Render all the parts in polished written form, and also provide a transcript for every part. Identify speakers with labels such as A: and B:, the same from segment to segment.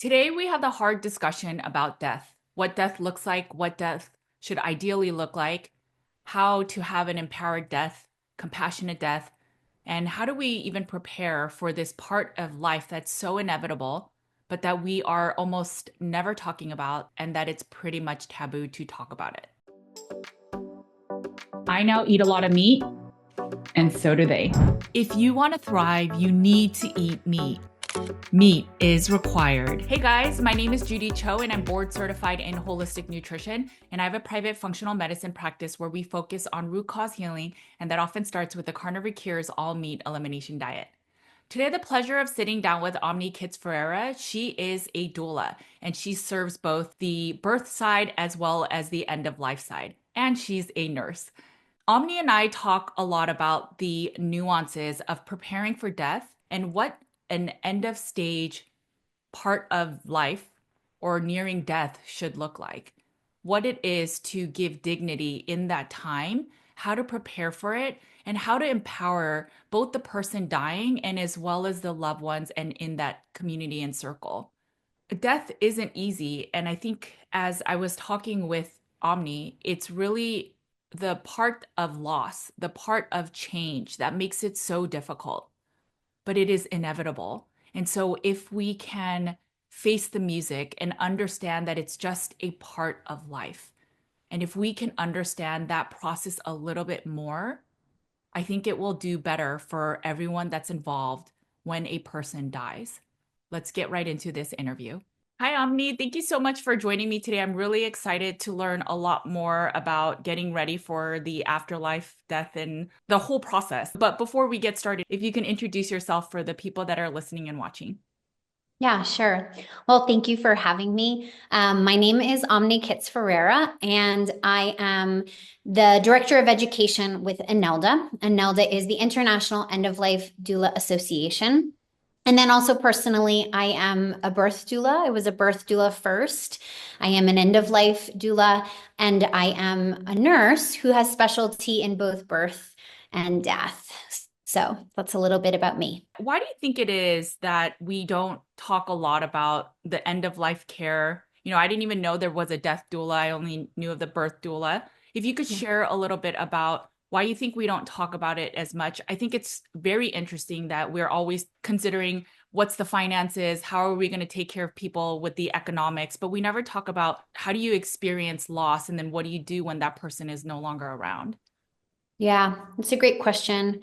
A: Today, we have the hard discussion about death, what death looks like, what death should ideally look like, how to have an empowered death, compassionate death, and how do we even prepare for this part of life that's so inevitable, but that we are almost never talking about, and that it's pretty much taboo to talk about it. I now eat a lot of meat, and so do they. If you want to thrive, you need to eat meat. Meat is required. Hey guys, my name is Judy Cho and I'm board certified in holistic nutrition. And I have a private functional medicine practice where we focus on root cause healing, and that often starts with the Carnivore Cures all meat elimination diet. Today, I have the pleasure of sitting down with Omni Kitts Ferrara. She is a doula and she serves both the birth side as well as the end of life side. And she's a nurse. Omni and I talk a lot about the nuances of preparing for death and what an end of stage part of life or nearing death should look like, what it is to give dignity in that time, how to prepare for it, and how to empower both the person dying and as well as the loved ones and in that community and circle. Death isn't easy. And I think as I was talking with Omni, it's really the part of loss, the part of change that makes it so difficult, but it is inevitable. And so if we can face the music and understand that it's just a part of life, and if we can understand that process a little bit more, I think it will do better for everyone that's involved when a person dies. Let's get right into this interview. Hi, Omni. Thank you so much for joining me today. I'm really excited to learn a lot more about getting ready for the afterlife, death, and the whole process. But before we get started, if you can introduce yourself for the people that are listening and watching.
B: Yeah, sure. Well, thank you for having me. My name is Omni Kitts Ferrara, and I am the Director of Education with INELDA. INELDA is the International End of Life Doula Association. And then also personally, I am a birth doula. I was a birth doula first. I am an end of life doula, and I am a nurse who has specialty in both birth and death. So that's a little bit about me.
A: Why do you think it is that we don't talk a lot about the end of life care? I didn't even know there was a death doula. I only knew of the birth doula. If you could
B: Yeah.
A: share a little bit about why you think we don't talk about it as much. I think it's very interesting that we're always considering what's the finances, how are we going to take care of people with the economics, but we never talk about how do you experience loss and then what do you do when that person is no longer around?
B: Yeah, it's a great question.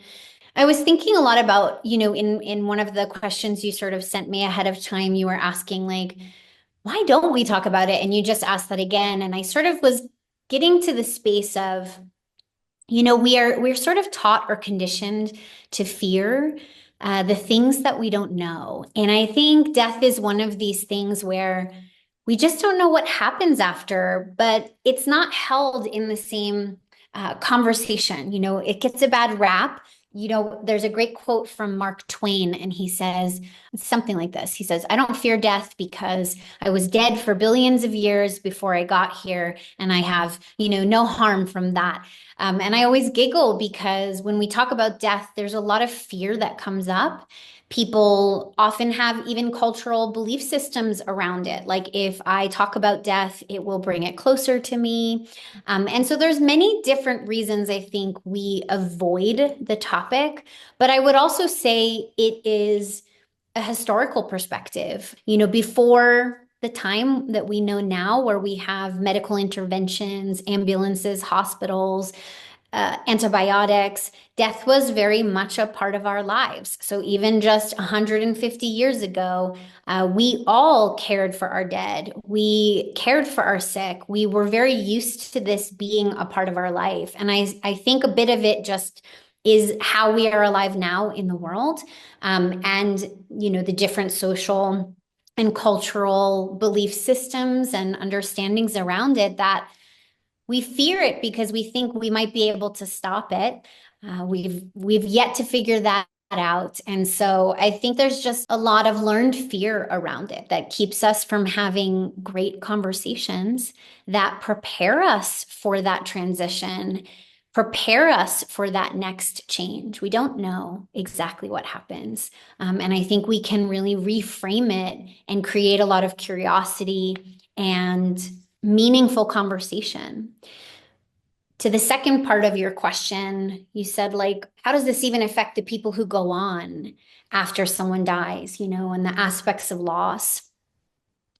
B: I was thinking a lot about, in one of the questions you sort of sent me ahead of time, you were asking like, why don't we talk about it? And you just asked that again. And I sort of was getting to the space of, we're sort of taught or conditioned to fear the things that we don't know. And I think death is one of these things where we just don't know what happens after, but it's not held in the same conversation. It gets a bad rap. There's a great quote from Mark Twain, and he says something like this. He says, I don't fear death because I was dead for billions of years before I got here, and I have, no harm from that. And I always giggle because when we talk about death, there's a lot of fear that comes up. People often have even cultural belief systems around it. Like if I talk about death, it will bring it closer to me. And so there's many different reasons I think we avoid the topic, but I would also say it is a historical perspective. Before the time that we know now, where we have medical interventions, ambulances, hospitals, antibiotics, death was very much a part of our lives. So even just 150 years ago, we all cared for our dead. We cared for our sick. We were very used to this being a part of our life. And I think a bit of it just is how we are alive now in the world. And, the different social and cultural belief systems and understandings around it that we fear it because we think we might be able to stop it. We've yet to figure that out. And so I think there's just a lot of learned fear around it that keeps us from having great conversations that prepare us for that transition, prepare us for that next change. We don't know exactly what happens. And I think we can really reframe it and create a lot of curiosity and meaningful conversation. To the second part of your question, you said, like, how does this even affect the people who go on after someone dies, and the aspects of loss?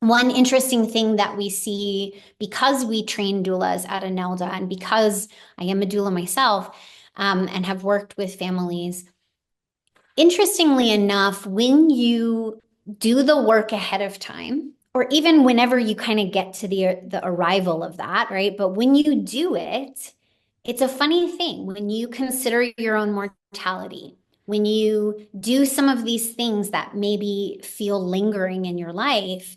B: One interesting thing that we see, because we train doulas at INELDA and because I am a doula myself, and have worked with families, interestingly enough, when you do the work ahead of time, or even whenever you kind of get to the arrival of that, right? But when you do it, it's a funny thing. When you consider your own mortality, when you do some of these things that maybe feel lingering in your life,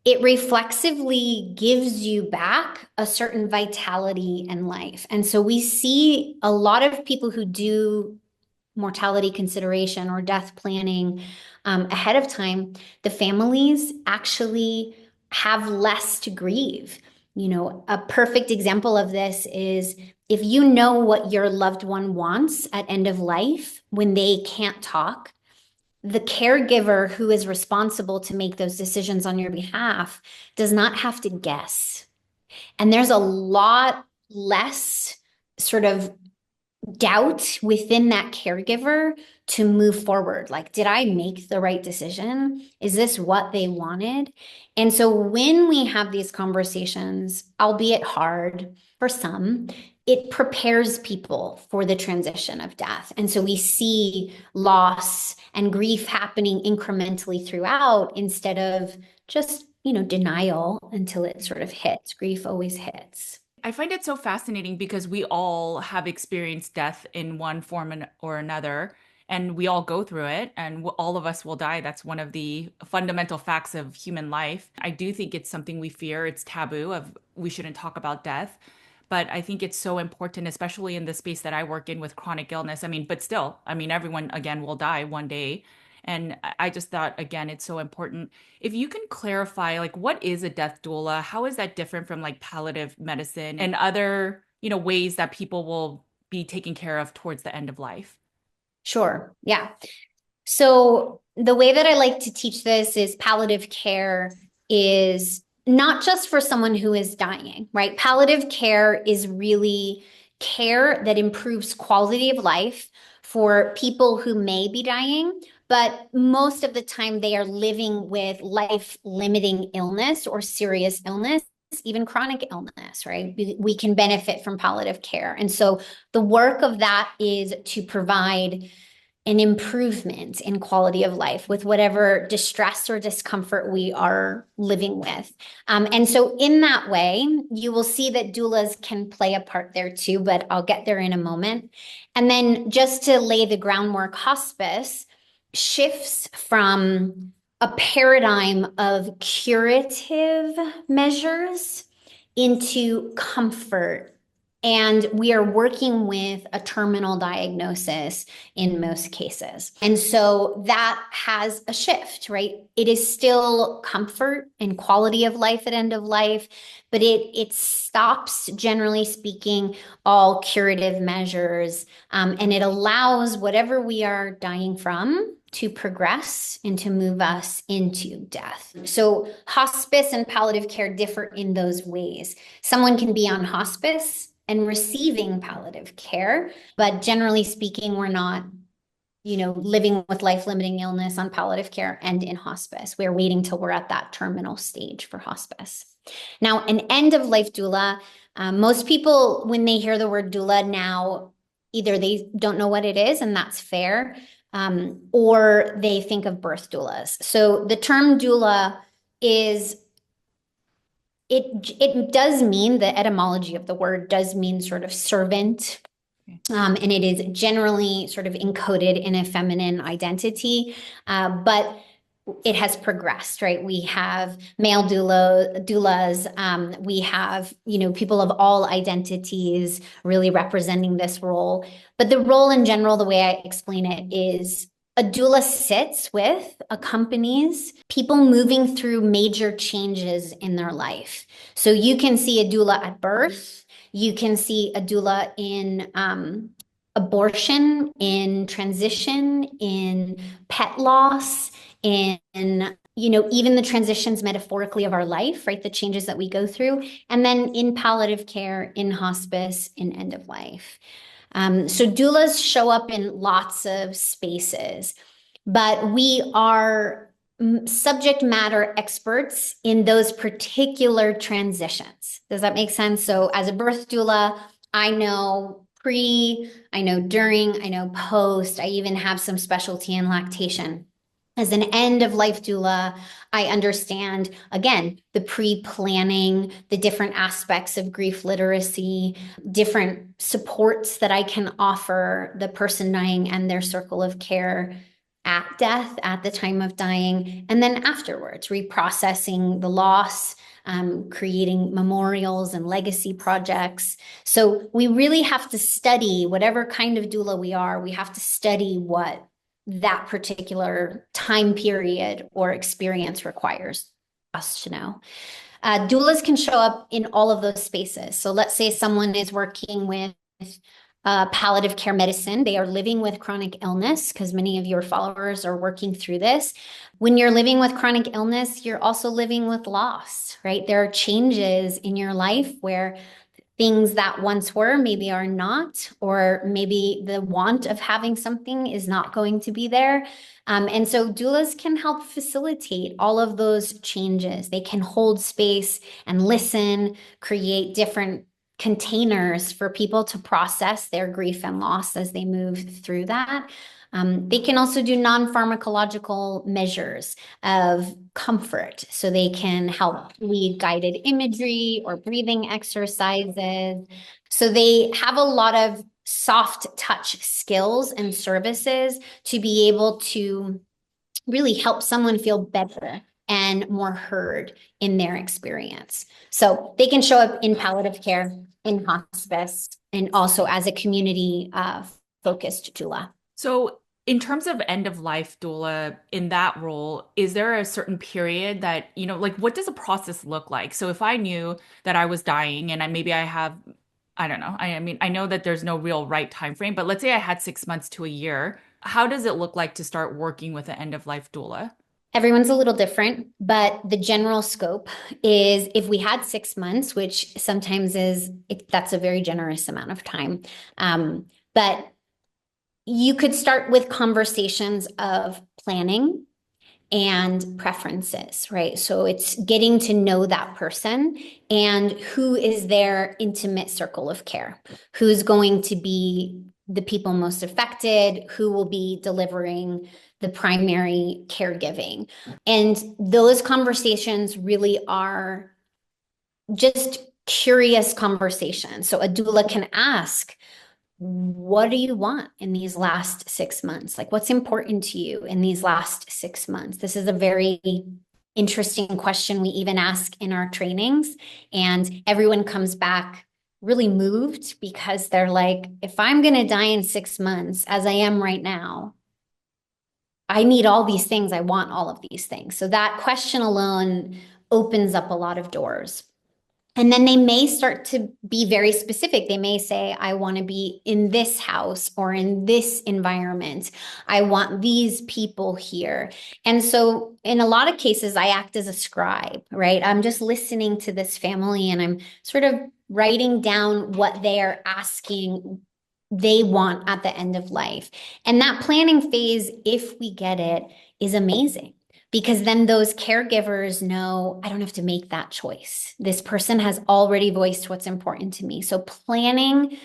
B: it reflexively gives you back a certain vitality and life. And so we see a lot of people who do mortality consideration or death planning ahead of time, the families actually have less to grieve. A perfect example of this is if you know what your loved one wants at end of life when they can't talk, the caregiver who is responsible to make those decisions on your behalf does not have to guess. And there's a lot less sort of doubt within that caregiver to move forward. Like, did I make the right decision? Is this what they wanted? And so when we have these conversations, albeit hard for some, it prepares people for the transition of death. And so we see loss and grief happening incrementally throughout instead of just, denial until it sort of hits. Grief always hits.
A: I find it so fascinating because we all have experienced death in one form or another, and we all go through it, and all of us will die. That's one of the fundamental facts of human life. I do think it's something we fear. It's taboo of we shouldn't talk about death. But I think it's so important, especially in the space that I work in with chronic illness. But still, everyone, again, will die one day. And I just thought, again, it's so important. If you can clarify, like, what is a death doula? How is that different from like palliative medicine and other, ways that people will be taken care of towards the end of life?
B: Sure. Yeah. So the way that I like to teach this is palliative care is not just for someone who is dying, right? Palliative care is really care that improves quality of life for people who may be dying, but most of the time they are living with life-limiting illness or serious illness, even chronic illness, right? We can benefit from palliative care. And so the work of that is to provide an improvement in quality of life with whatever distress or discomfort we are living with. And so in that way, you will see that doulas can play a part there too, but I'll get there in a moment. And then just to lay the groundwork, hospice shifts from a paradigm of curative measures into comfort. And we are working with a terminal diagnosis in most cases. And so that has a shift, right? It is still comfort and quality of life at end of life, but it stops, generally speaking, all curative measures. And it allows whatever we are dying from to progress and to move us into death. So hospice and palliative care differ in those ways. Someone can be on hospice and receiving palliative care, but generally speaking, we're not, living with life-limiting illness on palliative care and in hospice. We're waiting till we're at that terminal stage for hospice. Now, an end-of-life doula, most people, when they hear the word doula now, either they don't know what it is, and that's fair, or they think of birth doulas. So the term doula is, it does mean, the etymology of the word does mean sort of servant, and it is generally sort of encoded in a feminine identity, but it has progressed, right? We have male doulas, we have, people of all identities really representing this role. But the role in general, the way I explain it is a doula sits with, accompanies people moving through major changes in their life. So you can see a doula at birth. You can see a doula in abortion, in transition, in pet loss, in even the transitions metaphorically of our life, right? The changes that we go through, and then in palliative care, in hospice, in end of life. So doulas show up in lots of spaces, but we are subject matter experts in those particular transitions. Does that make sense? So as a birth doula, I know pre, I know during, I know post. I even have some specialty in lactation. As an end of life doula, I understand, again, the pre-planning, the different aspects of grief literacy, different supports that I can offer the person dying and their circle of care at death, at the time of dying, and then afterwards, reprocessing the loss, creating memorials and legacy projects. So we really have to study whatever kind of doula we are, we have to study what that particular time period or experience requires us to know. Doulas can show up in all of those spaces. So let's say someone is working with palliative care medicine. They are living with chronic illness, because many of your followers are working through this. When you're living with chronic illness, you're also living with loss, right? There are changes in your life where things that once were maybe are not, or maybe the want of having something is not going to be there. And so doulas can help facilitate all of those changes. They can hold space and listen, create different containers for people to process their grief and loss as they move through that. They can also do non-pharmacological measures of comfort. So they can help lead guided imagery or breathing exercises. So they have a lot of soft touch skills and services to be able to really help someone feel better and more heard in their experience. So they can show up in palliative care, in hospice, and also as a community focused doula.
A: So in terms of end of life doula, in that role, is there a certain period that, like what does a process look like? So if I knew that I was dying and maybe I have, I don't know. I mean, I know that there's no real right time frame, but let's say I had 6 months to a year. How does it look like to start working with an end of life doula?
B: Everyone's a little different, but the general scope is if we had 6 months, which sometimes that's a very generous amount of time. But you could start with conversations of planning and preferences, right? So it's getting to know that person and who is their intimate circle of care, who's going to be the people most affected, who will be delivering the primary caregiving. And those conversations really are just curious conversations. So a doula can ask, what do you want in these last 6 months? Like, what's important to you in these last 6 months? This is a very interesting question we even ask in our trainings. And everyone comes back really moved because they're like, if I'm going to die in 6 months, as I am right now, I need all these things. I want all of these things. So that question alone opens up a lot of doors. And then they may start to be very specific. They may say, I want to be in this house or in this environment. I want these people here. And so in a lot of cases, I act as a scribe, right? I'm just listening to this family and I'm sort of writing down what they are asking they want at the end of life. And that planning phase, if we get it, is amazing. Because then those caregivers know I don't have to make that choice. This person has already voiced what's important to me. So planning,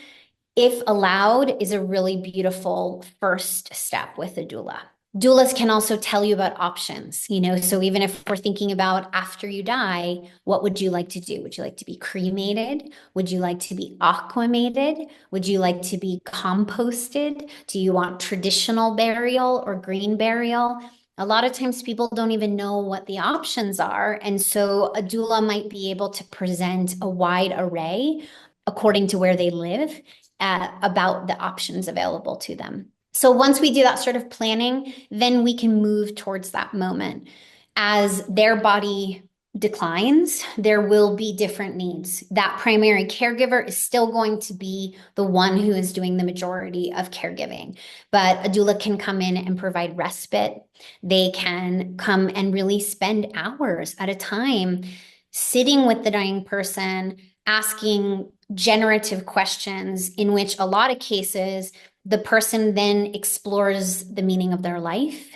B: if allowed, is a really beautiful first step with a doula. Doulas can also tell you about options, so even if we're thinking about after you die, what would you like to do? Would you like to be cremated? Would you like to be aquamated? Would you like to be composted? Do you want traditional burial or green burial? A lot of times people don't even know what the options are. And so a doula might be able to present a wide array according to where they live about the options available to them. So once we do that sort of planning, then we can move towards that moment as their body declines, there will be different needs. That primary caregiver is still going to be the one who is doing the majority of caregiving, but a doula can come in and provide respite. They can come and really spend hours at a time sitting with the dying person, asking generative questions, in which a lot of cases, the person then explores the meaning of their life.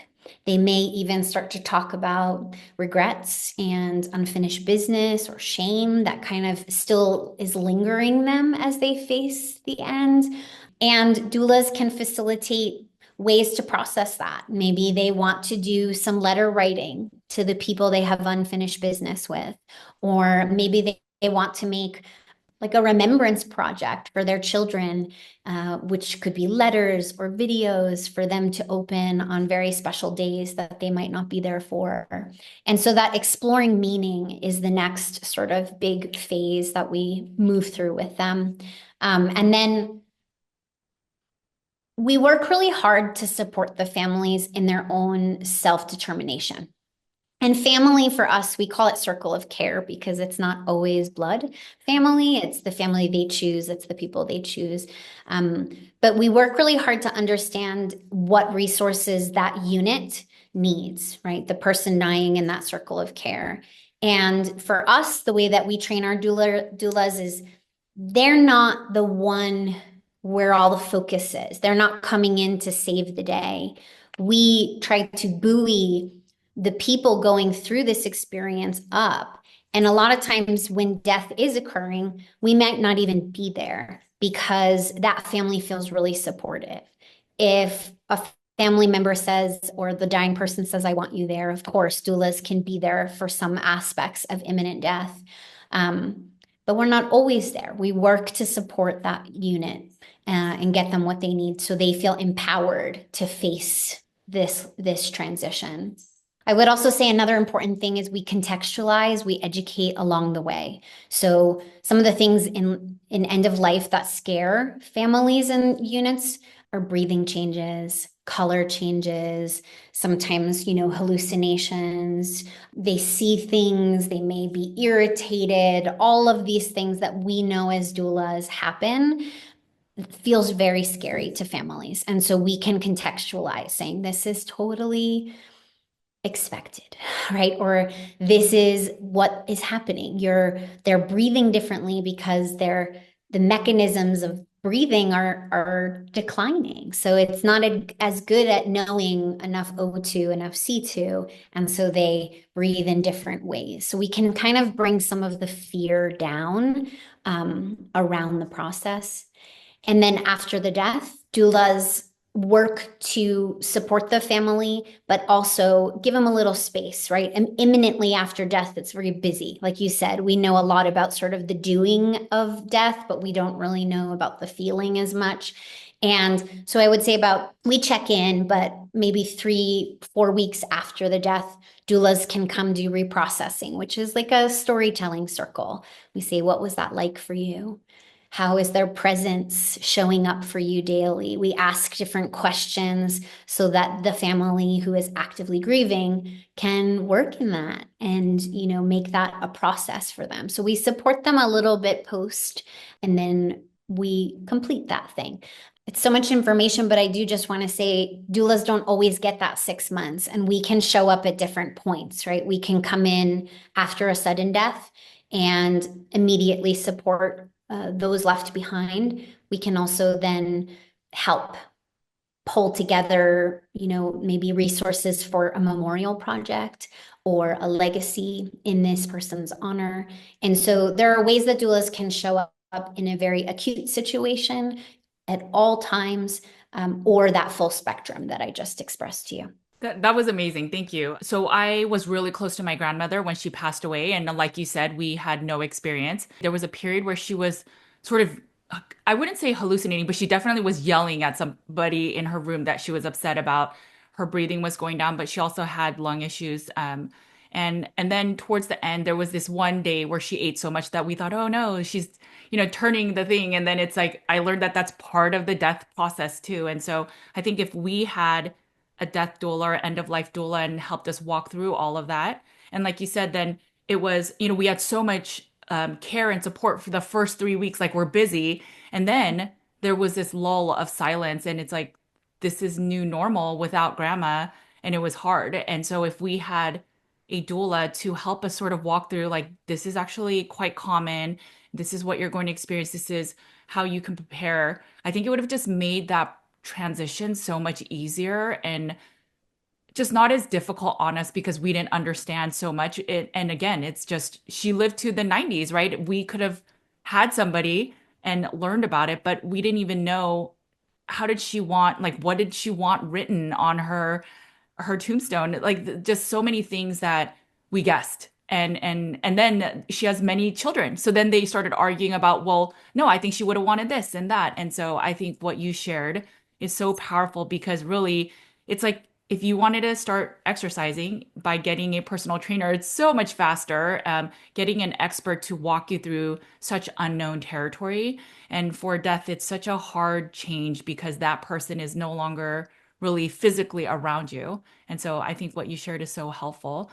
B: They may even start to talk about regrets and unfinished business or shame that kind of still is lingering them as they face the end. And doulas can facilitate ways to process that. Maybe they want to do some letter writing to the people they have unfinished business with, or maybe they want to make like a remembrance project for their children, which could be letters or videos for them to open on very special days that they might not be there for. And so that exploring meaning is the next sort of big phase that we move through with them. And then we work really hard to support the families in their own self-determination. And family for us, we call it circle of care because it's not always blood family. It's the family they choose. It's the people they choose. But we work really hard to understand what resources that unit needs, right? The person dying in that circle of care. And for us, the way that we train our doulas is they're not the one where all the focus is. They're not coming in to save the day. We try to buoy the people going through this experience up. And a lot of times when death is occurring, we might not even be there because that family feels really supported. If a family member says, or the dying person says, I want you there, of course, doulas can be there for some aspects of imminent death. But we're not always there. We work to support that unit and get them what they need so they feel empowered to face this transition. I would also say another important thing is we contextualize, we educate along the way. So some of the things in end of life that scare families and units are breathing changes, color changes, sometimes, hallucinations. They see things, they may be irritated. All of these things that we know as doulas happen feels very scary to families. And so we can contextualize saying this is totally expected, right? Or this is what is happening. They're breathing differently because the mechanisms of breathing are declining. So it's not as good at knowing enough O2, enough C2, and so they breathe in different ways. So we can kind of bring some of the fear down around the process. And then after the death, doulas work to support the family, but also give them a little space, right? And imminently after death, it's very busy. Like you said, we know a lot about sort of the doing of death, but we don't really know about the feeling as much. And so I would say we check in, but maybe 3-4 weeks after the death, doulas can come do reprocessing, which is like a storytelling circle. We say, what was that like for you? How is their presence showing up for you daily? We ask different questions so that the family who is actively grieving can work in that and, make that a process for them. So we support them a little bit post, and then we complete that thing. It's so much information, but I do just want to say doulas don't always get that 6 months, and we can show up at different points, right? We can come in after a sudden death and immediately support those left behind. We can also then help pull together, maybe resources for a memorial project or a legacy in this person's honor. And so there are ways that doulas can show up in a very acute situation at all times, or that full spectrum that I just expressed to you.
A: That was amazing. Thank you. So I was really close to my grandmother when she passed away. And like you said, we had no experience. There was a period where she was sort of, I wouldn't say hallucinating, but she definitely was yelling at somebody in her room that she was upset about. Her breathing was going down, but she also had lung issues. And then towards the end, there was this one day where she ate so much that we thought, oh no, she's, turning the thing. And then it's like, I learned that that's part of the death process too. And so I think if we had a death doula or end of life doula and helped us walk through all of that. And like you said, then it was, we had so much care and support for the first 3 weeks, like we're busy. And then there was this lull of silence, and it's like, this is new normal without grandma. And it was hard. And so if we had a doula to help us sort of walk through, like, this is actually quite common. This is what you're going to experience. This is how you can prepare. I think it would have just made that transition so much easier and just not as difficult on us because we didn't understand so much. And again, it's just she lived to the 90s, right? We could have had somebody and learned about it, but we didn't even know how did she want, like, what did she want written on her tombstone? Like just so many things that we guessed. And then she has many children. So then they started arguing about, well, no, I think she would have wanted this and that. And so I think what you shared is so powerful because really it's like if you wanted to start exercising by getting a personal trainer, it's so much faster. Getting an expert to walk you through such unknown territory. And for death, it's such a hard change because that person is no longer really physically around you. And so I think what you shared is so helpful.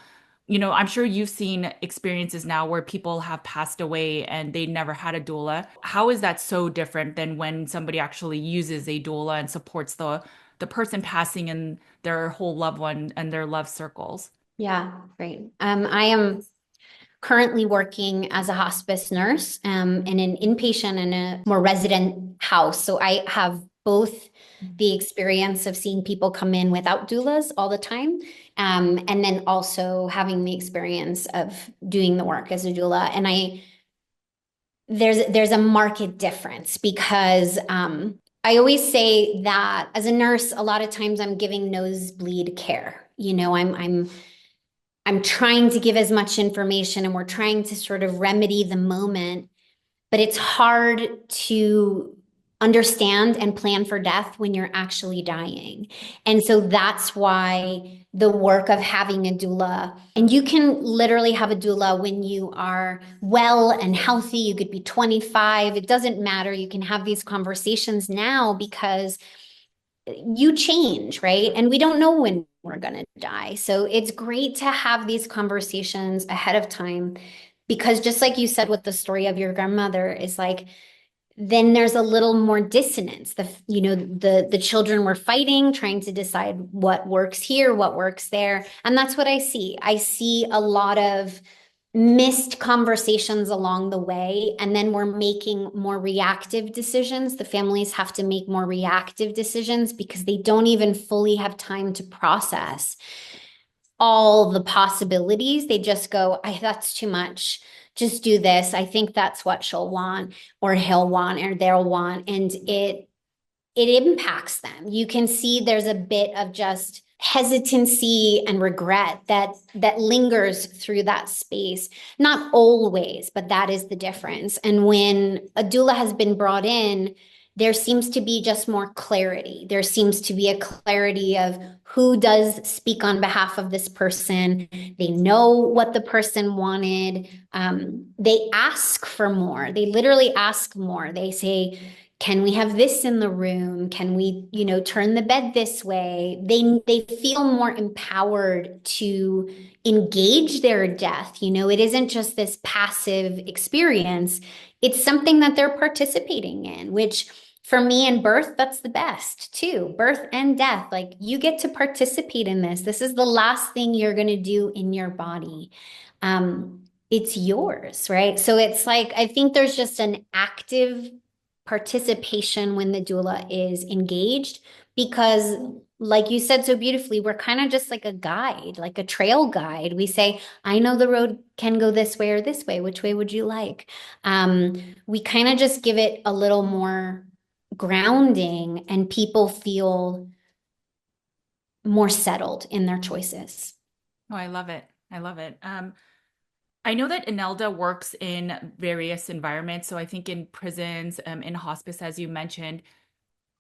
A: I'm sure you've seen experiences now where people have passed away and they never had a doula. How is that so different than when somebody actually uses a doula and supports the person passing and their whole loved one and their love circles?
B: Yeah, great. I am currently working as a hospice nurse in an inpatient and a more resident house. So I have both the experience of seeing people come in without doulas all the time, and then also having the experience of doing the work as a doula. And there's a marked difference because I always say that as a nurse, a lot of times I'm giving nosebleed care. I'm trying to give as much information and we're trying to sort of remedy the moment, but it's hard to understand and plan for death when you're actually dying. And so that's why the work of having a doula, and you can literally have a doula when you are well and healthy. You could be 25, it doesn't matter. You can have these conversations now because you change, right? And we don't know when we're going to die. So it's great to have these conversations ahead of time because just like you said with the story of your grandmother is like, then there's a little more dissonance. The children were fighting, trying to decide what works here, what works there. And that's what I see. I see a lot of missed conversations along the way, and then we're making more reactive decisions. The families have to make more reactive decisions because they don't even fully have time to process all the possibilities. They just go, that's too much. Just do this. I think that's what she'll want, or he'll want, or they'll want. And it impacts them. You can see there's a bit of just hesitancy and regret that lingers through that space. Not always, but that is the difference. And when a doula has been brought in, there seems to be just more clarity. There seems to be a clarity of who does speak on behalf of this person. They know what the person wanted. They ask for more. They literally ask more. They say, can we have this in the room? Can we, turn the bed this way? They feel more empowered to engage their death. It isn't just this passive experience. It's something that they're participating in, which for me in birth, that's the best too. Birth and death, like you get to participate in this. This is the last thing you're going to do in your body. It's yours, right? So it's like, I think there's just an active participation when the doula is engaged because like you said so beautifully, we're kind of just like a guide, like a trail guide. We say, I know the road can go this way or this way. Which way would you like? We kind of just give it a little more grounding and people feel more settled in their choices.
A: Oh, I love it. I love it. I know that INELDA works in various environments. So I think in prisons, in hospice, as you mentioned,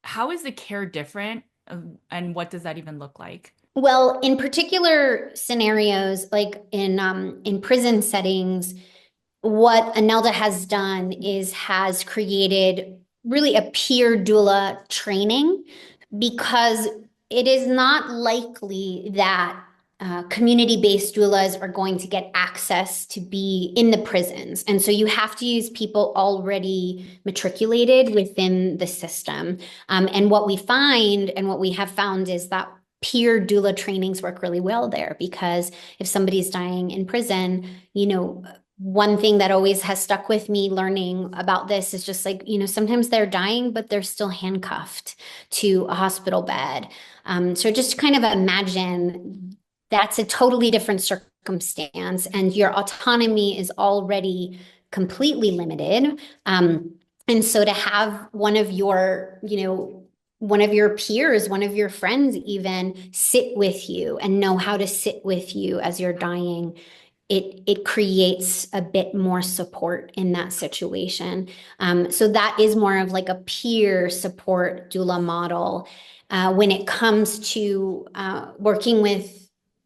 A: how is the care different? And what does that even look like?
B: Well, in particular scenarios, like in prison settings, what INELDA has done is has created really a peer doula training because it is not likely that community-based doulas are going to get access to be in the prisons. And so you have to use people already matriculated within the system. And what we find and what we have found is that peer doula trainings work really well there, because if somebody's dying in prison, one thing that always has stuck with me learning about this is just like, sometimes they're dying, but they're still handcuffed to a hospital bed. So just kind of imagine that's a totally different circumstance, and your autonomy is already completely limited. And so to have one of your peers, one of your friends even sit with you and know how to sit with you as you're dying, it creates a bit more support in that situation. So that is more of like a peer support doula model. When it comes to working with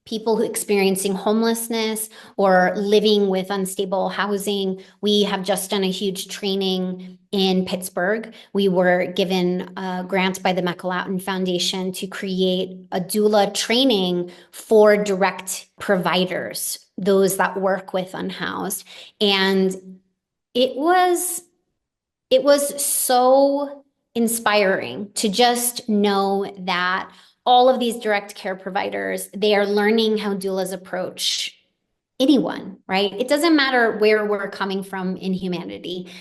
B: people who experiencing homelessness or living with unstable housing, we have just done a huge training in Pittsburgh. We were given a grant by the McAlaughton Foundation to create a doula training for direct providers, those that work with unhoused. And it was so inspiring to just know that all of these direct care providers, they are learning how doulas approach anyone, right? It doesn't matter where we're coming from in humanity.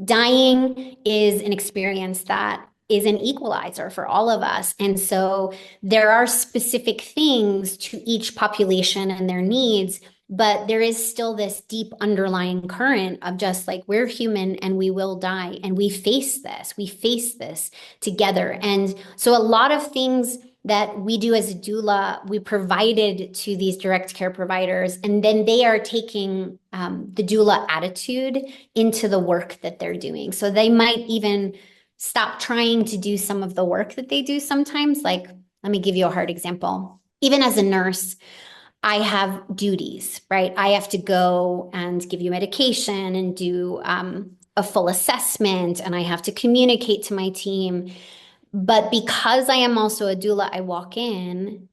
B: Dying is an experience that is an equalizer for all of us. And so there are specific things to each population and their needs, but there is still this deep underlying current of just like, we're human and we will die, and we face this together. And so a lot of things that we do as a doula, we provided to these direct care providers, and then they are taking the doula attitude into the work that they're doing. So they might even stop trying to do some of the work that they do sometimes. Like, let me give you a hard example. Even as a nurse, I have duties, right? I have to go and give you medication and do a full assessment, and I have to communicate to my team. But because I am also a doula, I walk in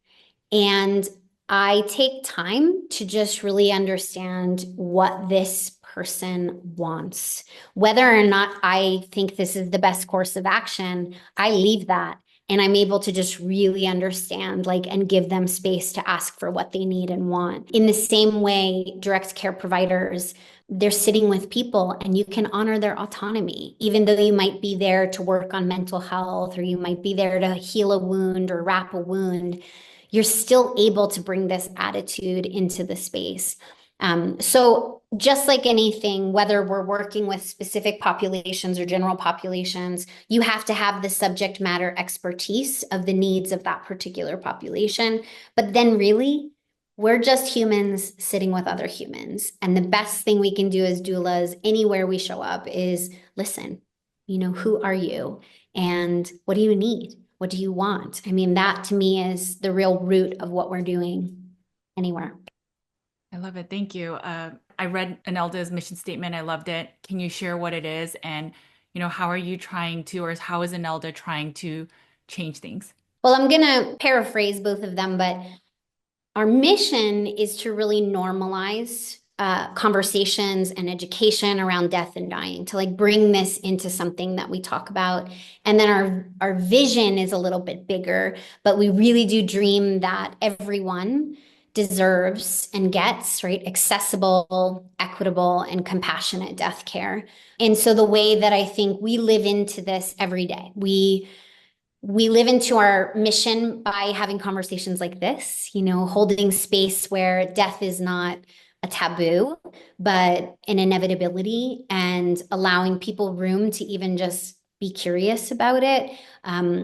B: and I take time to just really understand what this person wants. Whether or not I think this is the best course of action, I leave that. And I'm able to just really understand, and give them space to ask for what they need and want. In the same way, direct care providers, they're sitting with people, and you can honor their autonomy, even though you might be there to work on mental health, or you might be there to heal a wound or wrap a wound. You're still able to bring this attitude into the space. So just like anything, whether we're working with specific populations or general populations, you have to have the subject matter expertise of the needs of that particular population. But then really, we're just humans sitting with other humans. And the best thing we can do as doulas anywhere we show up is listen. Who are you? And what do you need? What do you want? I mean, that to me is the real root of what we're doing anywhere.
A: I love it. Thank you. I read INELDA's mission statement. I loved it. Can you share what it is? And, how are you trying to, or how is INELDA trying to change things?
B: Well, I'm going to paraphrase both of them, but our mission is to really normalize conversations and education around death and dying, to bring this into something that we talk about. And then our vision is a little bit bigger, but we really do dream that everyone deserves and gets, right, accessible, equitable, and compassionate death care. And so the way that I think we live into this every day, we live into our mission by having conversations like this, holding space where death is not a taboo, but an inevitability, and allowing people room to even just be curious about it.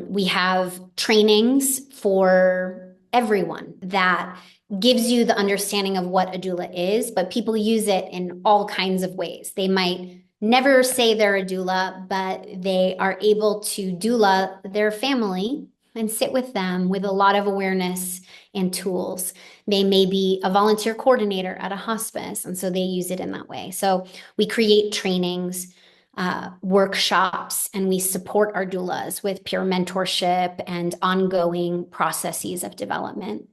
B: We have trainings for everyone that gives you the understanding of what a doula is, but people use it in all kinds of ways. They might never say they're a doula, but they are able to doula their family and sit with them with a lot of awareness and tools. They may be a volunteer coordinator at a hospice, and so they use it in that way. So we create trainings, workshops, and we support our doulas with peer mentorship and ongoing processes of development.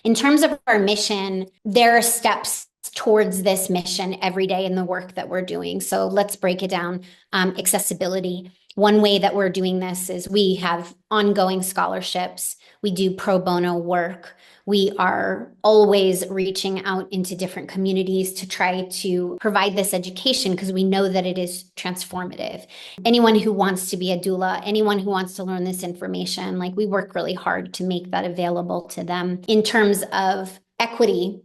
B: In terms of our mission, there are steps towards this mission every day in the work that we're doing. So let's break it down. Accessibility. One way that we're doing this is we have ongoing scholarships. We do pro bono work. We are always reaching out into different communities to try to provide this education because we know that it is transformative. Anyone who wants to be a doula, anyone who wants to learn this information, like we work really hard to make that available to them. In terms of equity,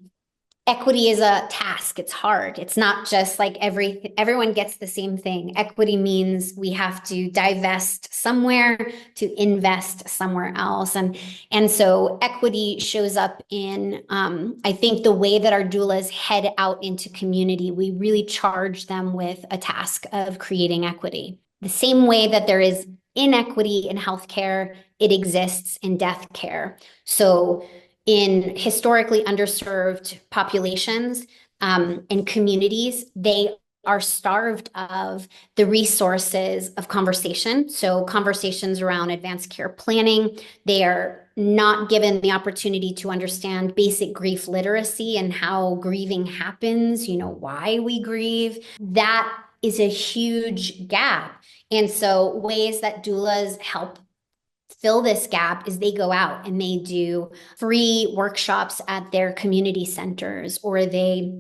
B: equity is a task. It's hard. It's not just like everyone gets the same thing. Equity means we have to divest somewhere to invest somewhere else. And so equity shows up in, I think, the way that our doulas head out into community. We really charge them with a task of creating equity. The same way that there is inequity in healthcare, it exists in death care. So in historically underserved populations and communities, they are starved of the resources of conversation. So conversations around advanced care planning, they are not given the opportunity to understand basic grief literacy and how grieving happens, why we grieve. That is a huge gap. And so ways that doulas help fill this gap is they go out and they do free workshops at their community centers, or they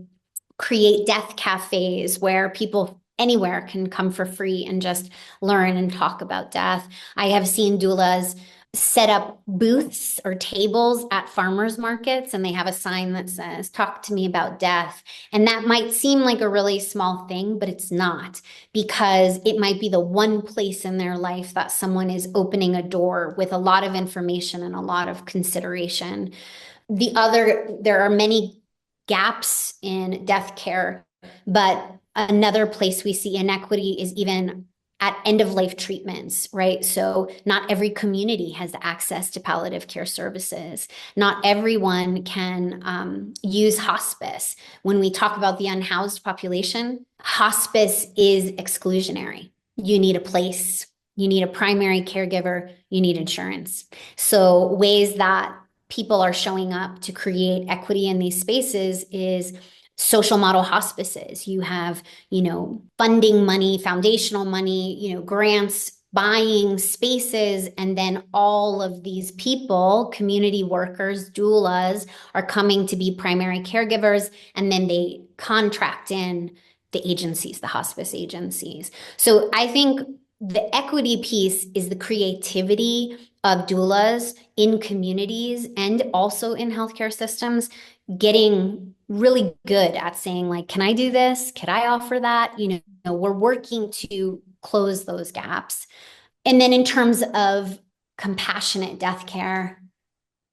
B: create death cafes where people anywhere can come for free and just learn and talk about death. I have seen doulas set up booths or tables at farmers markets, and they have a sign that says, "Talk to me about death." And that might seem like a really small thing, but it's not, because it might be the one place in their life that someone is opening a door with a lot of information and a lot of consideration. There are many gaps in death care, but another place we see inequity is even at end of life treatments, right? So not every community has access to palliative care services. Not everyone can use hospice. When we talk about the unhoused population, hospice is exclusionary. You need a place, you need a primary caregiver, you need insurance. So ways that people are showing up to create equity in these spaces is social model hospices. You have, funding money, foundational money, grants, buying spaces, and then all of these people, community workers, doulas, are coming to be primary caregivers, and then they contract in the agencies, the hospice agencies. So I think the equity piece is the creativity of doulas in communities and also in healthcare systems, getting really good at saying, like, can I do this? Could I offer that? We're working to close those gaps. And then in terms of compassionate death care,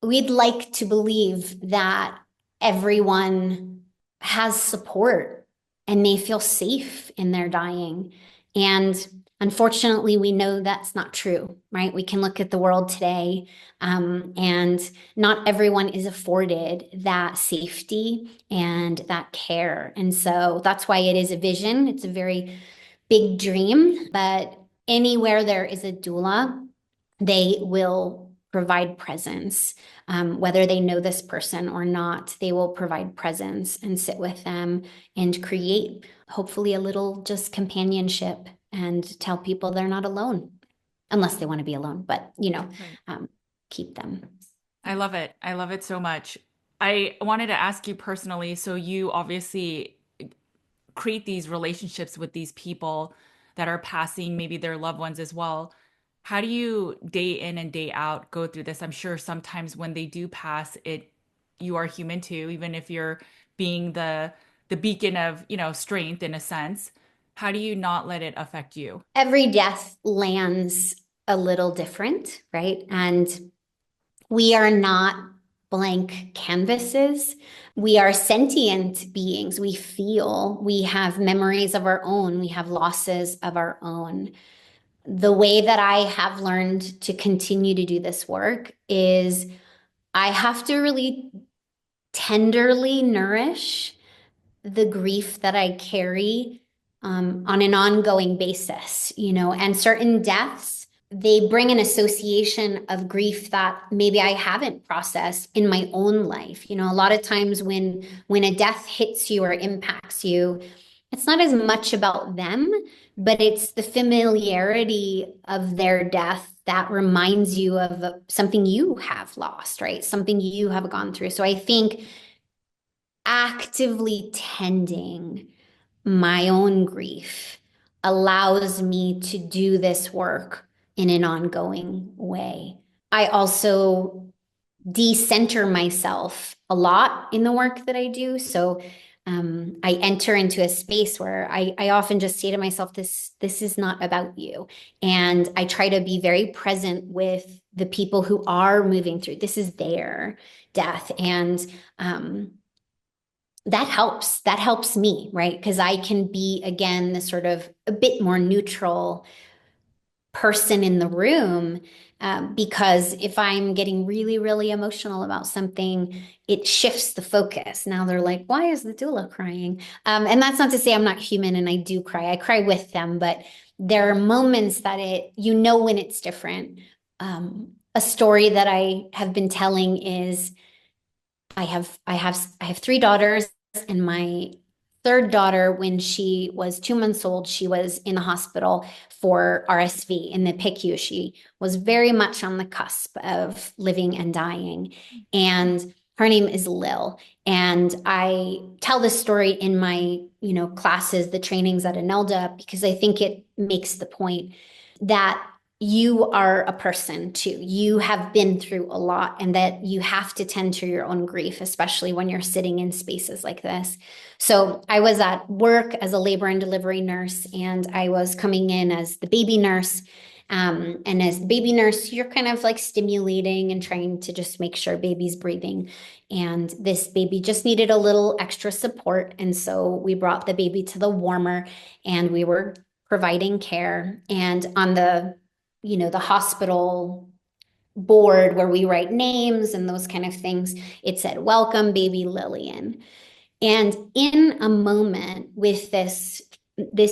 B: we'd like to believe that everyone has support and they feel safe in their dying. And unfortunately, we know that's not true, right? We can look at the world today, and not everyone is afforded that safety and that care. And so that's why it is a vision. It's a very big dream, but anywhere there is a doula, they will provide presence. Whether they know this person or not, they will provide presence and sit with them and create, hopefully, a little just companionship and tell people they're not alone, unless they want to be alone, but, keep them.
A: I love it. I love it so much. I wanted to ask you personally, so you obviously create these relationships with these people that are passing, maybe their loved ones as well. How do you day in and day out go through this? I'm sure sometimes when they do pass, you are human too, even if you're being the beacon of, strength in a sense. How do you not let it affect you?
B: Every death lands a little different, right? And we are not blank canvases. We are sentient beings. We feel, we have memories of our own, we have losses of our own. The way that I have learned to continue to do this work is I have to really tenderly nourish the grief that I carry on an ongoing basis, and certain deaths, they bring an association of grief that maybe I haven't processed in my own life. You know, a lot of times when a death hits you or impacts you, it's not as much about them, but it's the familiarity of their death that reminds you of something you have lost, right? Something you have gone through. So I think actively tending my own grief allows me to do this work in an ongoing way. I also decenter myself a lot in the work that I do. So I enter into a space where I often just say to myself, this is not about you. And I try to be very present with the people who are moving through. This is their death. And that helps. That helps me, right? Because I can be, again, the sort of a bit more neutral person in the room. Because if I'm getting really, really emotional about something, it shifts the focus. Now they're like, why is the doula crying? And that's not to say I'm not human and I do cry. I cry with them, but there are moments that you know when it's different. A story that I have been telling is I have three daughters, and my third daughter, when she was 2 months old, she was in the hospital for RSV in the PICU. She was very much on the cusp of living and dying. And her name is Lil. And I tell this story in my, classes, the trainings at INELDA, because I think it makes the point that you are a person too. You have been through a lot, and that you have to tend to your own grief, especially when you're sitting in spaces like this. So I was at work as a labor and delivery nurse, and I was coming in as the baby nurse. And as the baby nurse, you're kind of like stimulating and trying to just make sure baby's breathing. And this baby just needed a little extra support. And so we brought the baby to the warmer, and we were providing care. And on the hospital board where we write names and those kind of things, it said, "Welcome, baby Lillian." And in a moment with this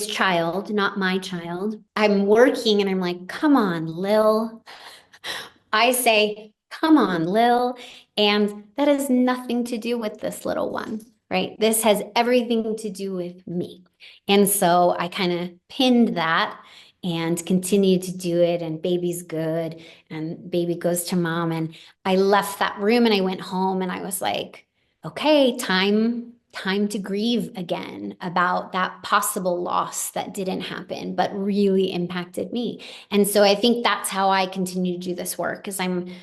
B: child, not my child, I'm working and I'm like, "Come on, Lil." I say, "Come on, Lil." And that has nothing to do with this little one, right? This has everything to do with me. And so I kind of pinned that and continued to do it. And baby's good. And baby goes to mom. And I left that room and I went home and I was like, okay, time to grieve again about that possible loss that didn't happen, but really impacted me. And so I think that's how I continue to do this work, is I'm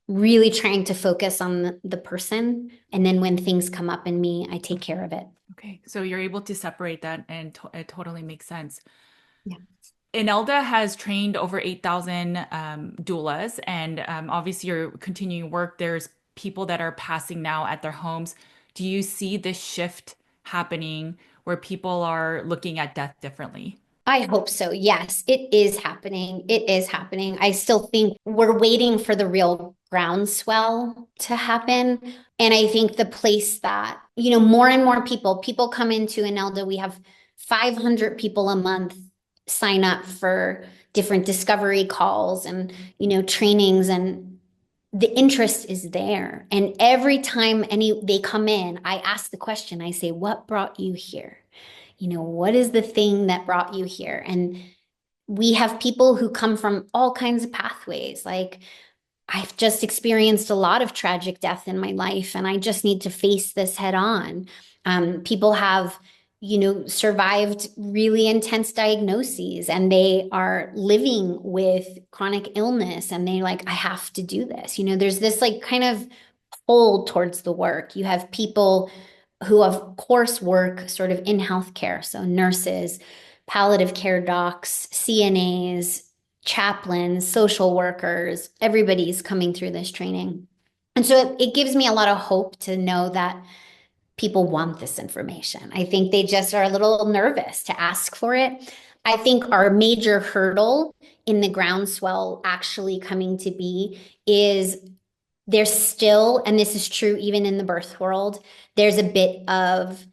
B: really trying to focus on the person. And then when things come up in me, I take care of it.
A: Okay, so you're able to separate that, and it totally makes sense.
B: Yeah.
A: INELDA has trained over 8,000 doulas, and obviously you're continuing work. There's people that are passing now at their homes. Do you see this shift happening where people are looking at death differently?
B: I hope so. Yes, it is happening. It is happening. I still think we're waiting for the real groundswell to happen. And I think the place that, more and more people come into INELDA. We have 500 people a month sign up for different discovery calls and, trainings, and the interest is there. And every time they come in, I ask the question, I say, "What brought you here? What is the thing that brought you here?" And we have people who come from all kinds of pathways. Like, I've just experienced a lot of tragic death in my life, and I just need to face this head on. People have, survived really intense diagnoses, and they are living with chronic illness, and they like, "I have to do this." There's this like kind of pull towards the work. You have people who of course work sort of in healthcare. So nurses, palliative care docs, CNAs, chaplains, social workers, everybody's coming through this training. And so it gives me a lot of hope to know that people want this information. I think they just are a little nervous to ask for it. I think our major hurdle in the groundswell actually coming to be is there's still, and this is true even in the birth world, there's a bit of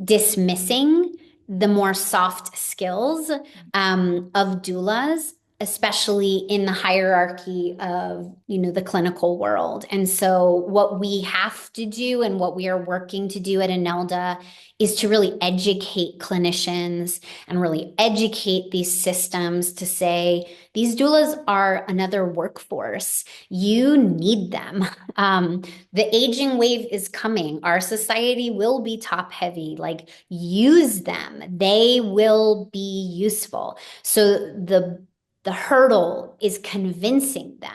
B: dismissing the more soft skills of doulas especially in the hierarchy of, the clinical world. And so what we have to do and what we are working to do at INELDA is to really educate clinicians and really educate these systems to say, these doulas are another workforce. You need them. The aging wave is coming. Our society will be top heavy. Like, use them. They will be useful. So the hurdle is convincing them.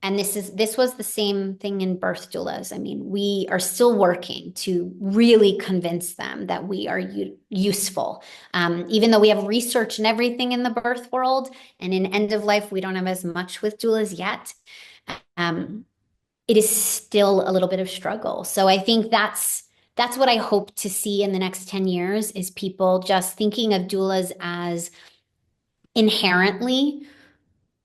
B: And this was the same thing in birth doulas. I mean, we are still working to really convince them that we are useful. Even though we have research and everything in the birth world, and in end of life, we don't have as much with doulas yet. It is still a little bit of struggle. So I think that's what I hope to see in the next 10 years is people just thinking of doulas as inherently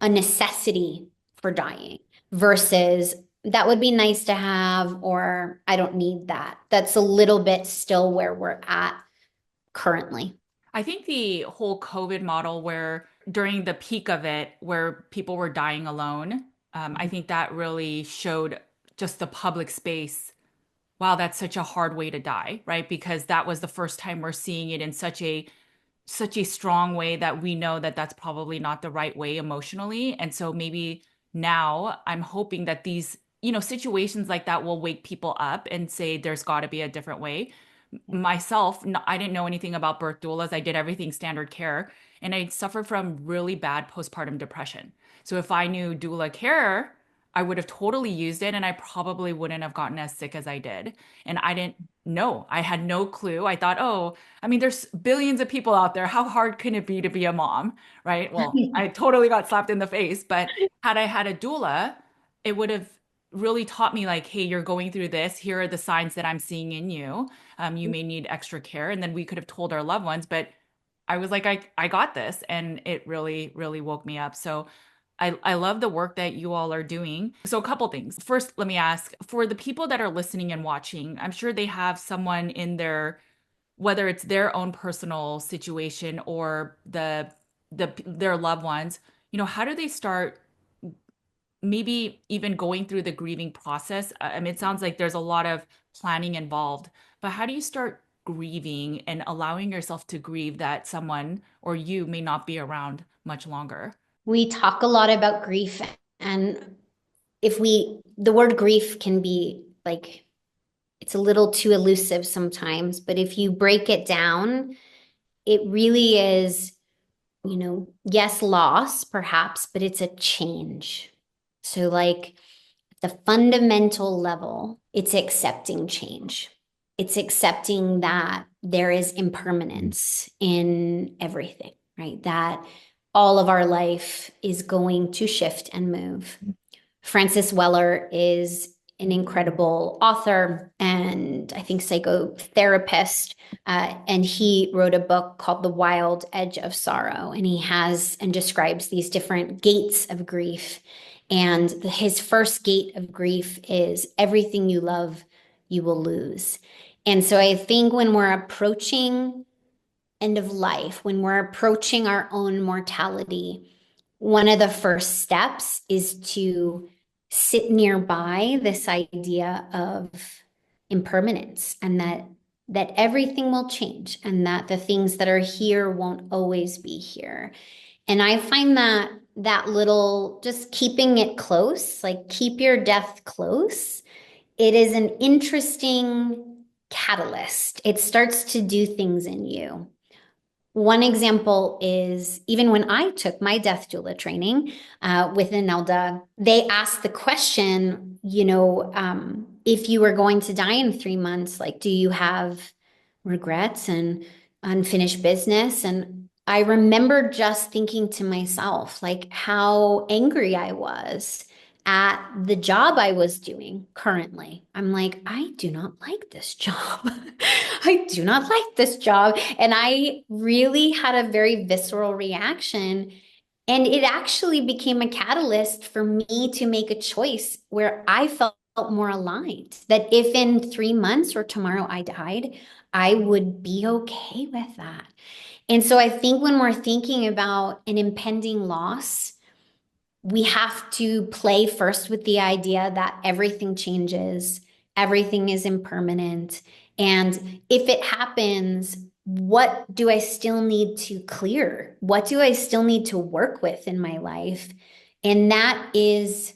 B: a necessity for dying versus that would be nice to have, or I don't need that. That's a little bit still where we're at currently.
A: I think the whole COVID model, where during the peak of it, where people were dying alone, I think that really showed just the public space. Wow, that's such a hard way to die, right? Because that was the first time we're seeing it in such a strong way that we know that that's probably not the right way emotionally. And so maybe now I'm hoping that these, situations like that will wake people up and say there's got to be a different way. Myself, I didn't know anything about birth doulas. I did everything standard care, and I suffered from really bad postpartum depression. So if I knew doula care, I would have totally used it, and I probably wouldn't have gotten as sick as I did. And I didn't know. I had no clue. I thought, oh, I mean, there's billions of people out there. How hard can it be a mom, right? Well, I totally got slapped in the face, but had I had a doula, it would have really taught me like, hey, you're going through this. Here are the signs that I'm seeing in you. You may need extra care. And then we could have told our loved ones, but I was like, I got this. And it really, really woke me up. So I love the work that you all are doing. So a couple things. First, let me ask for the people that are listening and watching, I'm sure they have someone in their, whether it's their own personal situation or their loved ones, how do they start maybe even going through the grieving process? I mean, it sounds like there's a lot of planning involved, but how do you start grieving and allowing yourself to grieve that someone or you may not be around much longer?
B: We talk a lot about grief, and the word grief can be like, it's a little too elusive sometimes, but if you break it down, it really is, yes, loss perhaps, but it's a change. So like the fundamental level, it's accepting change. It's accepting that there is impermanence in everything, right? That all of our life is going to shift and move. Francis Weller is an incredible author and I think psychotherapist. And he wrote a book called The Wild Edge of Sorrow. And he has and describes these different gates of grief. And his first gate of grief is everything you love, you will lose. And so I think when we're approaching end of life, when we're approaching our own mortality, one of the first steps is to sit nearby this idea of impermanence and that everything will change and that the things that are here won't always be here. And I find that little, just keeping it close, like keep your death close, it is an interesting catalyst. It starts to do things in you. One example is even when I took my death doula training with INELDA, they asked the question, if you were going to die in 3 months, like, do you have regrets and unfinished business? And I remember just thinking to myself, like, how angry I was at the job I was doing currently. I'm like, I do not like this job. I do not like this job. And I really had a very visceral reaction. And it actually became a catalyst for me to make a choice where I felt more aligned. That if in 3 months or tomorrow I died, I would be okay with that. And so I think when we're thinking about an impending loss, we have to play first with the idea that everything changes, everything is impermanent. And if it happens, what do I still need to clear? What do I still need to work with in my life? And that is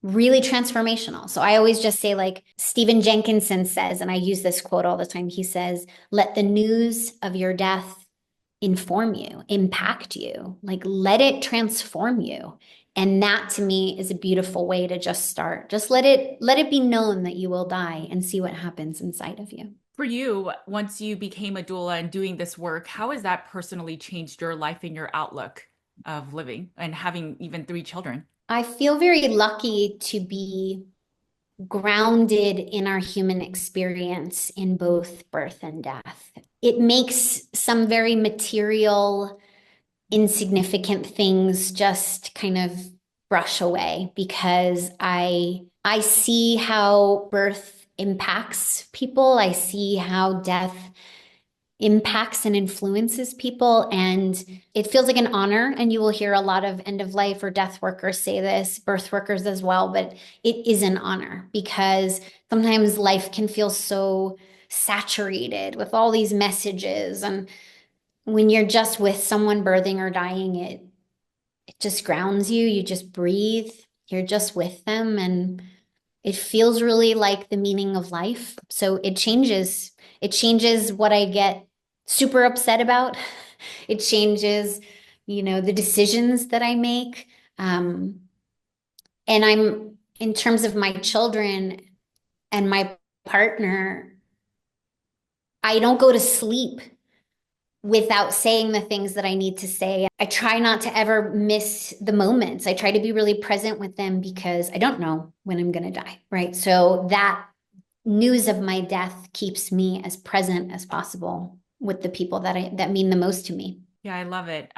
B: really transformational. So I always just say, like Stephen Jenkinson says, and I use this quote all the time. He says, let the news of your death inform you, impact you, like let it transform you. And that to me is a beautiful way to just start. Just let it be known that you will die and see what happens inside of you.
A: For you, once you became a doula and doing this work, how has that personally changed your life and your outlook of living and having even 3 children?
B: I feel very lucky to be grounded in our human experience in both birth and death. It makes some very material, insignificant things just kind of brush away because I see how birth impacts people. I see how death impacts and influences people. And it feels like an honor. And you will hear a lot of end of life or death workers say this, birth workers as well, but it is an honor because sometimes life can feel so saturated with all these messages. And when you're just with someone birthing or dying, it just grounds you. You just breathe. You're just with them. And it feels really like the meaning of life. So it changes what I get super upset about. It changes, the decisions that I make. And in terms of my children and my partner, I don't go to sleep without saying the things that I need to say. I try not to ever miss the moments. I try to be really present with them because I don't know when I'm going to die, right? So that news of my death keeps me as present as possible with the people that mean the most to me.
A: Yeah, I love it.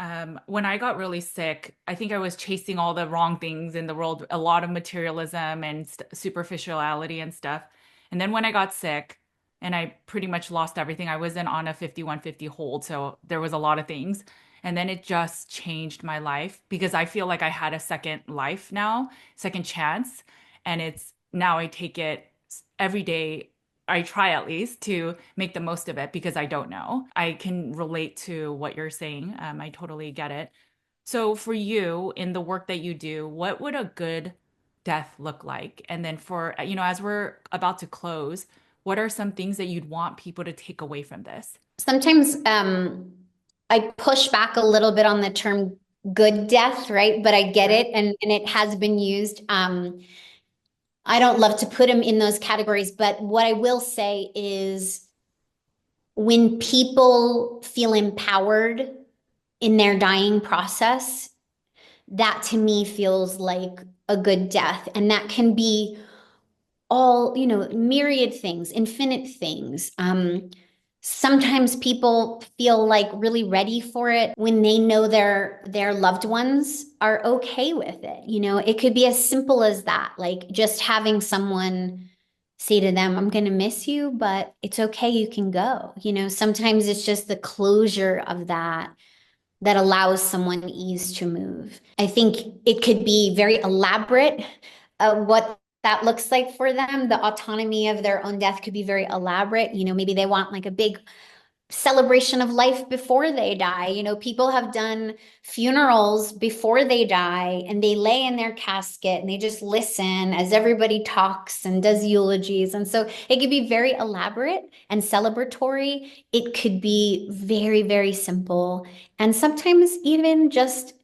A: When I got really sick, I think I was chasing all the wrong things in the world, a lot of materialism and superficiality and stuff. And then when I got sick and I pretty much lost everything, I wasn't on a 5150 hold. So there was a lot of things. And then it just changed my life because I feel like I had a second life now, second chance. And it's now I take it every day. I try at least to make the most of it because I don't know. I can relate to what you're saying. I totally get it. So, for you in the work that you do, what would a good death look like? And then, as we're about to close, what are some things that you'd want people to take away from this?
B: Sometimes I push back a little bit on the term good death, right? But I get it, and it has been used. I don't love to put them in those categories, but what I will say is when people feel empowered in their dying process, that to me feels like a good death. And that can be all, myriad things, infinite things. Sometimes people feel like really ready for it when they know their loved ones are okay with it. It could be as simple as that, like just having someone say to them, I'm going to miss you, but it's okay, you can go. Sometimes it's just the closure of that allows someone ease to move. I think it could be very elaborate, what that looks like for them. The autonomy of their own death could be very elaborate. Maybe they want like a big celebration of life before they die. People have done funerals before they die and they lay in their casket and they just listen as everybody talks and does eulogies. And so it could be very elaborate and celebratory. It could be very, very simple. And sometimes even just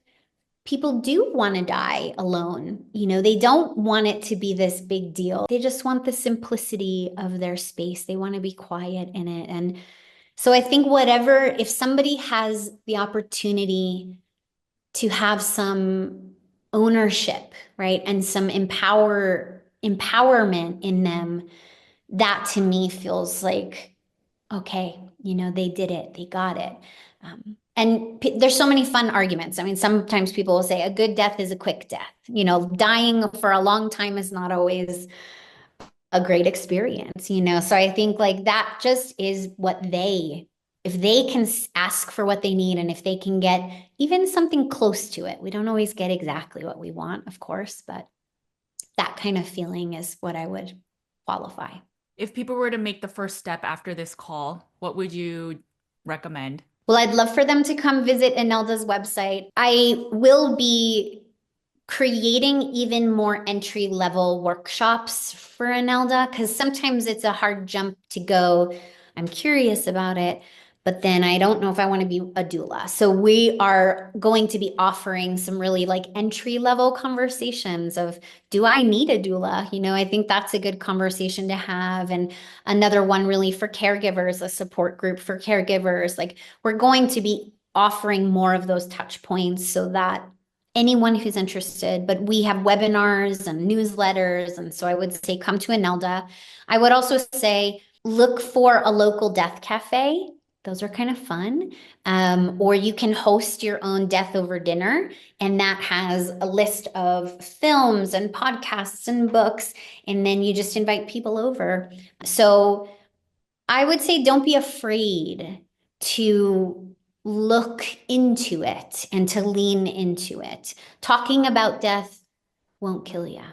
B: people do want to die alone. They don't want it to be this big deal. They just want the simplicity of their space. They want to be quiet in it. And so I think if somebody has the opportunity to have some ownership, right, and some empowerment in them, that to me feels like, okay, they did it, they got it. And there's so many fun arguments. I mean, sometimes people will say a good death is a quick death. Dying for a long time is not always a great experience, you know? So I think like that just is what if they can ask for what they need and if they can get even something close to it, we don't always get exactly what we want, of course, but that kind of feeling is what I would qualify.
A: If people were to make the first step after this call, what would you recommend?
B: Well, I'd love for them to come visit INELDA's website. I will be creating even more entry level workshops for INELDA because sometimes it's a hard jump to go. I'm curious about it, but then I don't know if I want to be a doula. So we are going to be offering some really like entry level conversations of, do I need a doula? You know, I think that's a good conversation to have. And another one really for caregivers, a support group for caregivers. Like we're going to be offering more of those touch points so that anyone who's interested, but we have webinars and newsletters. And so I would say come to INELDA. I would also say look for a local death cafe. Those are kind of fun. Or you can host your own death over dinner, and that has a list of films and podcasts and books, and then you just invite people over. So I would say don't be afraid to look into it and to lean into it. Talking about death won't kill you.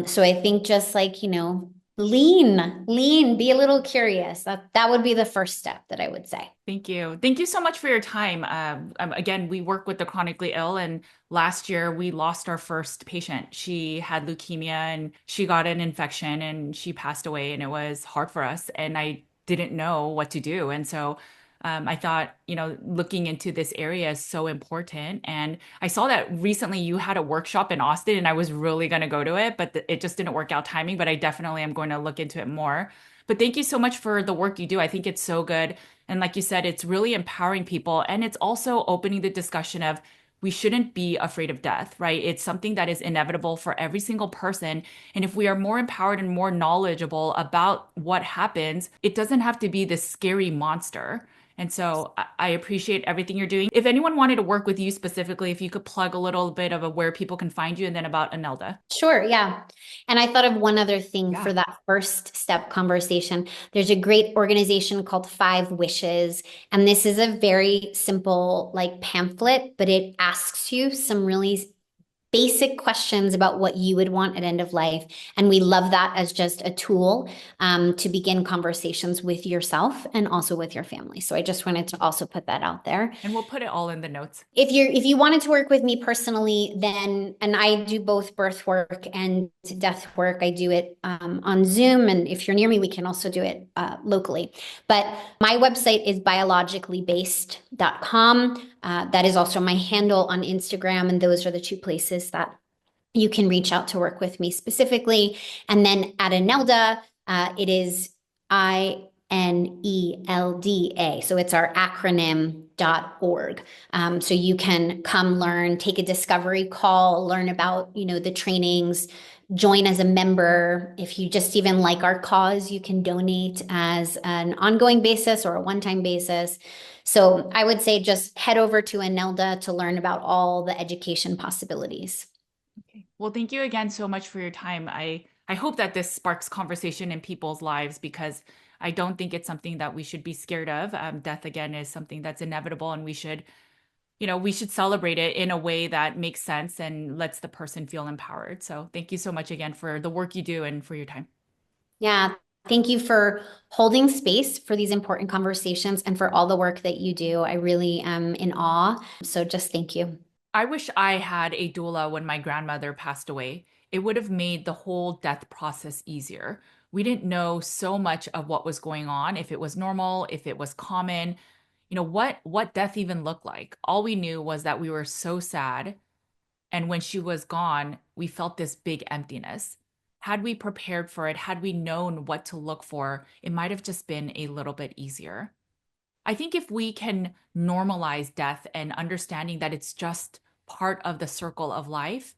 B: So I think just like, you know, lean, be a little curious. That would be the first step that I would say.
A: Thank you. Thank you so much for your time. Again, we work with the chronically ill, and last year we lost our first patient. She had leukemia and she got an infection and she passed away, and it was hard for us. And I didn't know what to do. And so I thought, looking into this area is so important. And I saw that recently you had a workshop in Austin, and I was really going to go to it, but it just didn't work out timing. But I definitely am going to look into it more. But thank you so much for the work you do. I think it's so good. And like you said, it's really empowering people. And it's also opening the discussion of we shouldn't be afraid of death, right? It's something that is inevitable for every single person. And if we are more empowered and more knowledgeable about what happens, it doesn't have to be this scary monster. And so I appreciate everything you're doing. If anyone wanted to work with you specifically, if you could plug a little bit of where people can find you and then about INELDA.
B: Sure, yeah. And I thought of one other thing
A: Yeah.
B: for that first step conversation. There's a great organization called Five Wishes, and this is a very simple like pamphlet, but it asks you some really basic questions about what you would want at end of life. And we love that as just a tool to begin conversations with yourself and also with your family. So I just wanted to also put that out there.
A: And we'll put it all in the notes.
B: If you wanted to work with me personally, then, and I do both birth work and death work, I do it on Zoom. And if you're near me, we can also do it locally. But my website is biologicallybased.com. That is also my handle on Instagram. And those are the two places that you can reach out to work with me specifically. And then at INELDA, it is INELDA. So it's our acronym.org. So you can come learn, take a discovery call, learn about, the trainings, join as a member. If you just even like our cause, you can donate as an ongoing basis or a one-time basis. So I would say just head over to INELDA to learn about all the education possibilities.
A: Okay. Well, thank you again so much for your time. I hope that this sparks conversation in people's lives because I don't think it's something that we should be scared of. Death, again, is something that's inevitable, and we should celebrate it in a way that makes sense and lets the person feel empowered. So thank you so much again for the work you do and for your time.
B: Yeah. Thank you for holding space for these important conversations and for all the work that you do. I really am in awe. So just thank you.
A: I wish I had a doula when my grandmother passed away. It would have made the whole death process easier. We didn't know so much of what was going on, if it was normal, if it was common, what death even looked like. All we knew was that we were so sad, and when she was gone, we felt this big emptiness. Had we prepared for it, had we known what to look for, it might have just been a little bit easier. I think if we can normalize death and understanding that it's just part of the circle of life,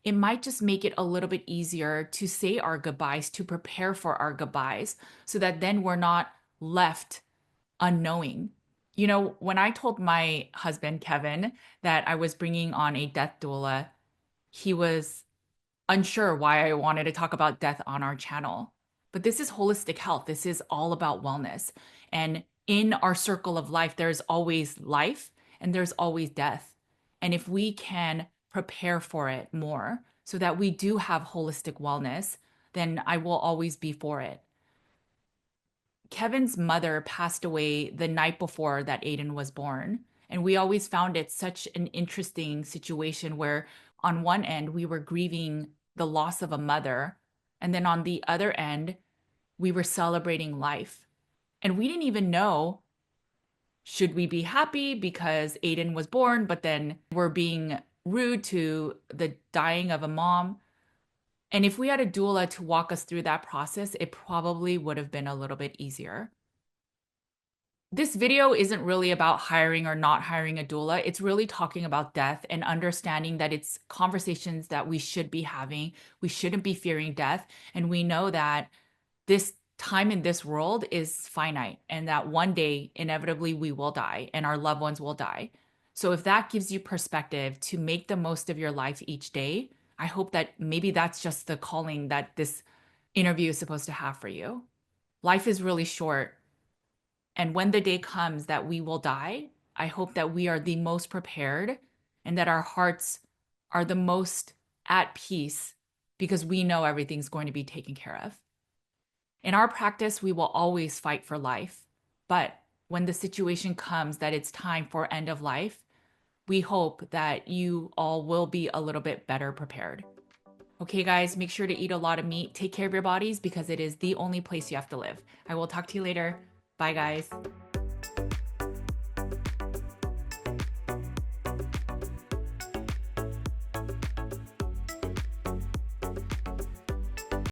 A: it might just make it a little bit easier to say our goodbyes, to prepare for our goodbyes, so that then we're not left unknowing. When I told my husband, Kevin, that I was bringing on a death doula, he was unsure why I wanted to talk about death on our channel. But this is holistic health. This is all about wellness. And in our circle of life, there's always life and there's always death. And if we can prepare for it more so that we do have holistic wellness, then I will always be for it. Kevin's mother passed away the night before that Aiden was born. And we always found it such an interesting situation where, on one end, we were grieving the loss of a mother. And then on the other end, we were celebrating life. And we didn't even know, should we be happy because Aiden was born, but then we're being rude to the dying of a mom? And if we had a doula to walk us through that process, it probably would have been a little bit easier. This video isn't really about hiring or not hiring a doula. It's really talking about death and understanding that it's conversations that we should be having. We shouldn't be fearing death. And we know that this time in this world is finite and that one day, inevitably, we will die and our loved ones will die. So if that gives you perspective to make the most of your life each day, I hope that maybe that's just the calling that this interview is supposed to have for you. Life is really short. And when the day comes that we will die, I hope that we are the most prepared and that our hearts are the most at peace because we know everything's going to be taken care of. In our practice, we will always fight for life. But when the situation comes that it's time for end of life, we hope that you all will be a little bit better prepared. Okay, guys, make sure to eat a lot of meat. Take care of your bodies because it is the only place you have to live. I will talk to you later. Bye, guys.